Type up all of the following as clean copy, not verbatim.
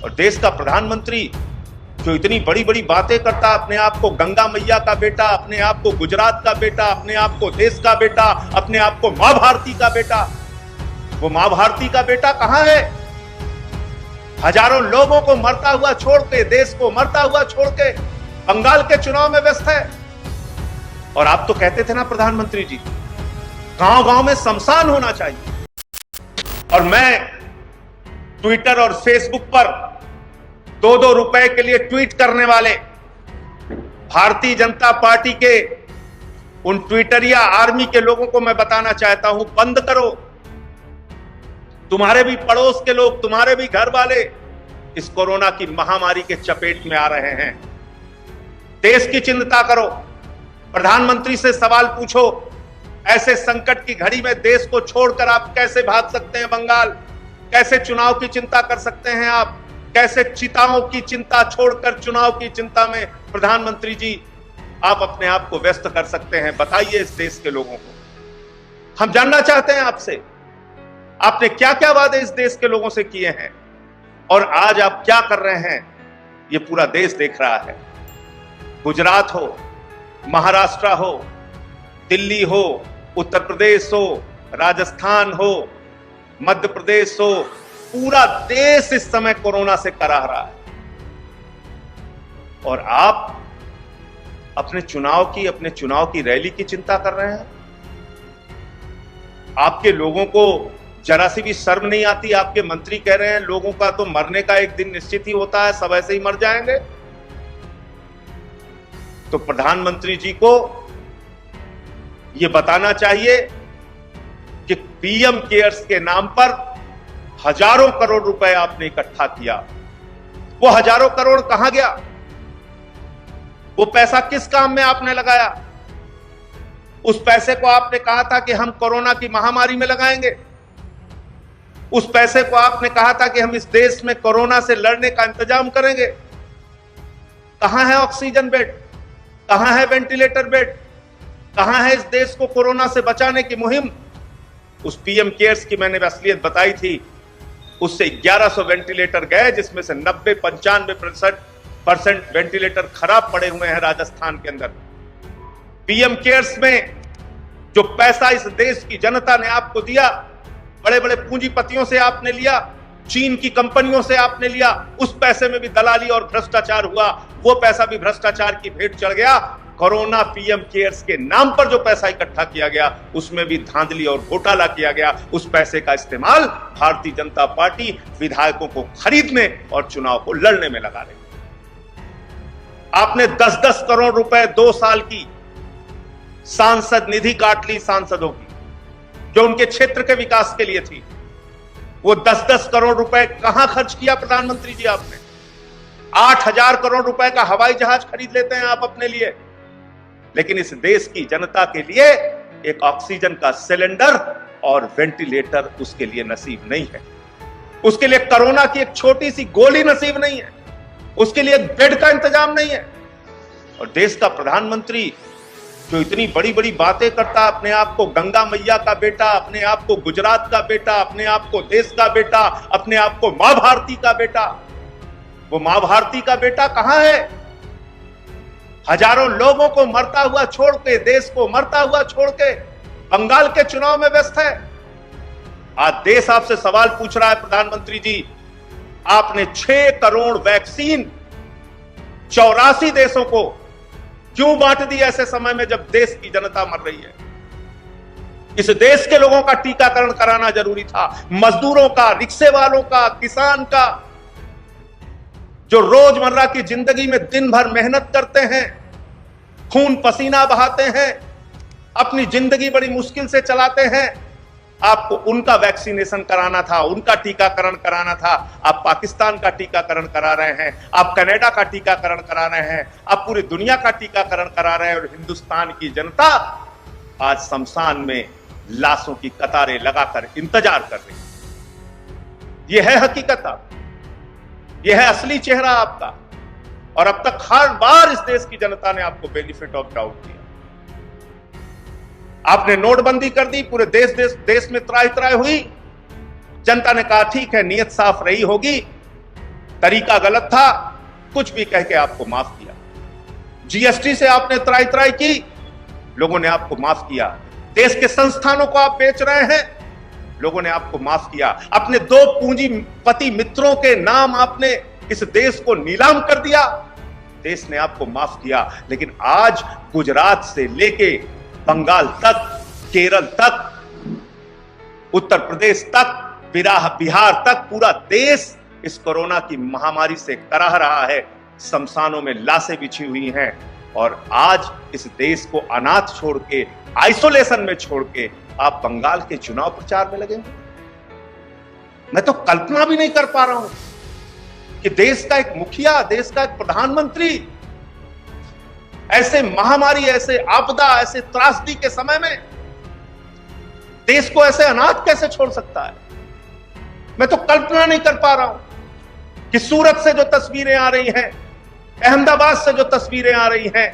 और देश का प्रधानमंत्री जो इतनी बड़ी बड़ी बातें करता, अपने आप को गंगा मैया का बेटा, अपने आप को गुजरात का बेटा, अपने आप को देश का बेटा, अपने आप को मां भारती का बेटा, वो मां भारती का बेटा कहां है? हजारों लोगों को मरता हुआ छोड़ के, देश को मरता हुआ छोड़ के बंगाल के चुनाव में व्यस्त है। और आप तो कहते थे ना प्रधानमंत्री जी, गांव गांव में शमशान होना चाहिए। और मैं ट्विटर और फेसबुक पर 2-2 रुपए के लिए ट्वीट करने वाले भारतीय जनता पार्टी के उन ट्विटरिया आर्मी के लोगों को मैं बताना चाहता हूं, बंद करो। तुम्हारे भी पड़ोस के लोग, तुम्हारे भी घर वाले इस कोरोना की महामारी के चपेट में आ रहे हैं। देश की चिंता करो, प्रधानमंत्री से सवाल पूछो, ऐसे संकट की घड़ी में देश को छोड़कर आप कैसे भाग सकते हैं बंगाल? कैसे चुनाव की चिंता कर सकते हैं आप? कैसे चिताओं की चिंता छोड़कर चुनाव की चिंता में प्रधानमंत्री जी आप अपने आप को व्यस्त कर सकते हैं? बताइए इस देश के लोगों को। हम जानना चाहते हैं आपसे, आपने क्या क्या वादे इस देश के लोगों से किए हैं और आज आप क्या कर रहे हैं, ये पूरा देश देख रहा है। गुजरात हो, महाराष्ट्र हो, दिल्ली हो, उत्तर प्रदेश हो, राजस्थान हो, मध्य प्रदेश हो, पूरा देश इस समय कोरोना से कराह रहा है। और आप अपने चुनाव की रैली की चिंता कर रहे हैं। आपके लोगों को जरा सी भी शर्म नहीं आती? आपके मंत्री कह रहे हैं लोगों का तो मरने का एक दिन निश्चित ही होता है, सब ऐसे ही मर जाएंगे। तो प्रधानमंत्री जी को यह बताना चाहिए कि पीएम केयर्स के नाम पर हजारों करोड़ रुपए आपने इकट्ठा किया। वो हजारों करोड़ कहां गया? वो पैसा किस काम में आपने लगाया? उस पैसे को आपने कहा था कि हम कोरोना की महामारी में लगाएंगे। उस पैसे को आपने कहा था कि हम इस देश में कोरोना से लड़ने का इंतजाम करेंगे। कहां है ऑक्सीजन बेड? कहां है वेंटिलेटर बेड? कहां है इस देश को कोरोना से बचाने की मुहिम? उस पीएम केयर्स की मैंने असलियत बताई थी, उससे 1100 वेंटिलेटर गए, जिसमें से 90-95% वेंटिलेटर खराब पड़े हुए हैं राजस्थान के अंदर। पीएम केयर्स में जो पैसा इस देश की जनता ने आपको दिया, बड़े बड़े पूंजीपतियों से आपने लिया, चीन की कंपनियों से आपने लिया, उस पैसे में भी दलाली और भ्रष्टाचार हुआ। वो पैसा भी भ्रष्टाचार की भेंट चढ़ गया। कोरोना पीएम केयर्स के नाम पर जो पैसा इकट्ठा किया गया, उसमें भी धांधली और घोटाला किया गया। उस पैसे का इस्तेमाल भारतीय जनता पार्टी विधायकों को खरीदने और चुनाव को लड़ने में लगा रही। आपने 10-10 करोड़ रुपए 2 साल की सांसद निधि काट ली सांसदों की, जो उनके क्षेत्र के विकास के लिए थी। वो 10-10 करोड़ रुपए कहां खर्च किया प्रधानमंत्री जी आपने? 8,000 करोड़ रुपए का हवाई जहाज खरीद लेते हैं आप अपने लिए, लेकिन इस देश की जनता के लिए एक ऑक्सीजन का सिलेंडर और वेंटिलेटर उसके लिए नसीब नहीं है। उसके लिए कोरोना की एक छोटी सी गोली नसीब नहीं है, उसके लिए एक बेड का इंतजाम नहीं है। और देश का प्रधानमंत्री जो इतनी बड़ी बड़ी बातें करता, अपने आप को गंगा मैया का बेटा, अपने आप को गुजरात का बेटा, अपने आप को देश का बेटा, अपने आप को मां भारती का बेटा, वो मां भारती का बेटा कहां है? हजारों लोगों को मरता हुआ छोड़ के, देश को मरता हुआ छोड़ के बंगाल के चुनाव में व्यस्त है। आज देश आपसे सवाल पूछ रहा है प्रधानमंत्री जी, आपने 6 करोड़ वैक्सीन 84 देशों को क्यों बांट दी ऐसे समय में जब देश की जनता मर रही है? इस देश के लोगों का टीकाकरण कराना जरूरी था, मजदूरों का, रिक्शे वालों का, किसान का, जो रोजमर्रा की जिंदगी में दिन भर मेहनत करते हैं, खून पसीना बहाते हैं, अपनी जिंदगी बड़ी मुश्किल से चलाते हैं। आपको उनका वैक्सीनेशन कराना था, उनका टीकाकरण कराना था। आप पाकिस्तान का टीकाकरण करा रहे हैं, आप कनाडा का टीकाकरण करा रहे हैं, आप पूरी दुनिया का टीकाकरण करा रहे हैं। और हिंदुस्तान की जनता आज शमशान में लाशों की कतारें लगाकर इंतजार कर रही है। यह है हकीकत, यह है असली चेहरा आपका। और अब तक हर बार इस देश की जनता ने आपको बेनिफिट ऑफ डाउट दिया। आपने नोटबंदी कर दी, पूरे देश में त्राही त्राही हुई। जनता ने कहा ठीक है, नीयत साफ रही होगी, तरीका गलत था, कुछ भी कह के आपको माफ किया। जीएसटी से आपने त्राई त्राई की, लोगों ने आपको माफ किया। देश के संस्थानों को आप बेच रहे हैं, लोगों ने आपको माफ किया। अपने 2 पूंजीपति मित्रों के नाम आपने इस देश को नीलाम कर दिया, देश ने आपको माफ किया। लेकिन आज गुजरात से लेके बंगाल तक, केरल तक, उत्तर प्रदेश तक, बिहार तक पूरा देश इस कोरोना की महामारी से कराह रहा है। शमशानों में लाशें बिछी हुई हैं और आज इस देश को अनाथ छोड़ के, आइसोलेशन में छोड़ के आप बंगाल के चुनाव प्रचार में लगे। मैं तो कल्पना भी नहीं कर पा रहा हूं कि देश का एक मुखिया, देश का एक प्रधानमंत्री ऐसे महामारी, ऐसे आपदा, ऐसे त्रासदी के समय में देश को ऐसे अनाथ कैसे छोड़ सकता है। मैं तो कल्पना नहीं कर पा रहा हूं कि सूरत से जो तस्वीरें आ रही हैं, अहमदाबाद से जो तस्वीरें आ रही हैं,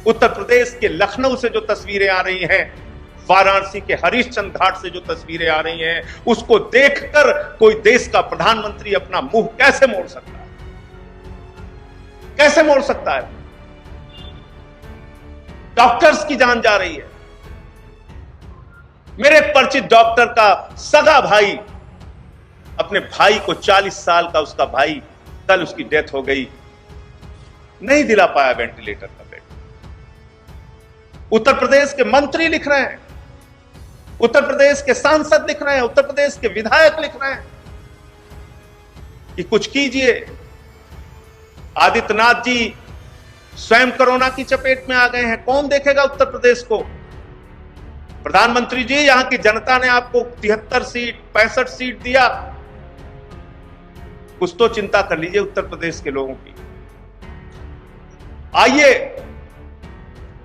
उत्तर प्रदेश के लखनऊ से जो तस्वीरें आ रही हैं, वाराणसी के हरिश्चंद्र घाट से जो तस्वीरें आ रही हैं, उसको देखकर कोई देश का प्रधानमंत्री अपना मुंह कैसे मोड़ सकता है? कैसे मोड़ सकता है? डॉक्टर्स की जान जा रही है। मेरे परिचित डॉक्टर का सगा भाई, अपने भाई को 40 साल का उसका भाई, कल उसकी डेथ हो गई, नहीं दिला पाया वेंटिलेटर का बेड। उत्तर प्रदेश के मंत्री लिख रहे हैं, उत्तर प्रदेश के सांसद लिख रहे हैं, उत्तर प्रदेश के विधायक लिख रहे हैं कि कुछ कीजिए। आदित्यनाथ जी स्वयं कोरोना की चपेट में आ गए हैं, कौन देखेगा उत्तर प्रदेश को? प्रधानमंत्री जी, यहां की जनता ने आपको 73 सीट, 65 सीट दिया, कुछ तो चिंता कर लीजिए उत्तर प्रदेश के लोगों की। आइए,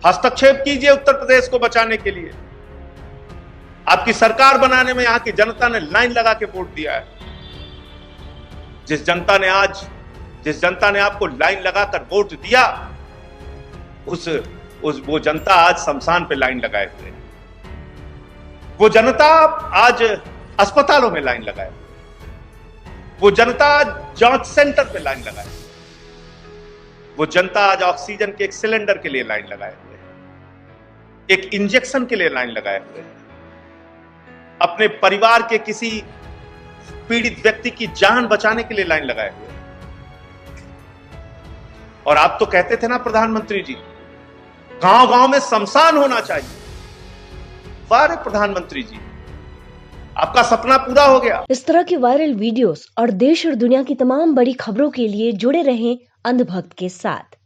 हस्तक्षेप कीजिए उत्तर प्रदेश को बचाने के लिए। आपकी सरकार बनाने में यहां की जनता ने लाइन लगा के वोट दिया है। जिस जनता ने आपको लाइन लगाकर वोट दिया, वो जनता आज शमशान पे लाइन लगाए हुए है। वो जनता आज अस्पतालों में लाइन लगाए, वो जनता जांच सेंटर पे लाइन लगाए, वो जनता आज ऑक्सीजन के एक सिलेंडर के लिए लाइन लगाए हुए है, एक इंजेक्शन के लिए लाइन लगाए हुए हैं, अपने परिवार के किसी पीड़ित व्यक्ति की जान बचाने के लिए लाइन लगाए हुए हैं। और आप तो कहते थे ना प्रधानमंत्री जी, गांव गांव में शमशान होना चाहिए। वाह रे प्रधानमंत्री जी, आपका सपना पूरा हो गया। इस तरह के वायरल वीडियोस और देश और दुनिया की तमाम बड़ी खबरों के लिए जुड़े रहें अंधभक्त के साथ।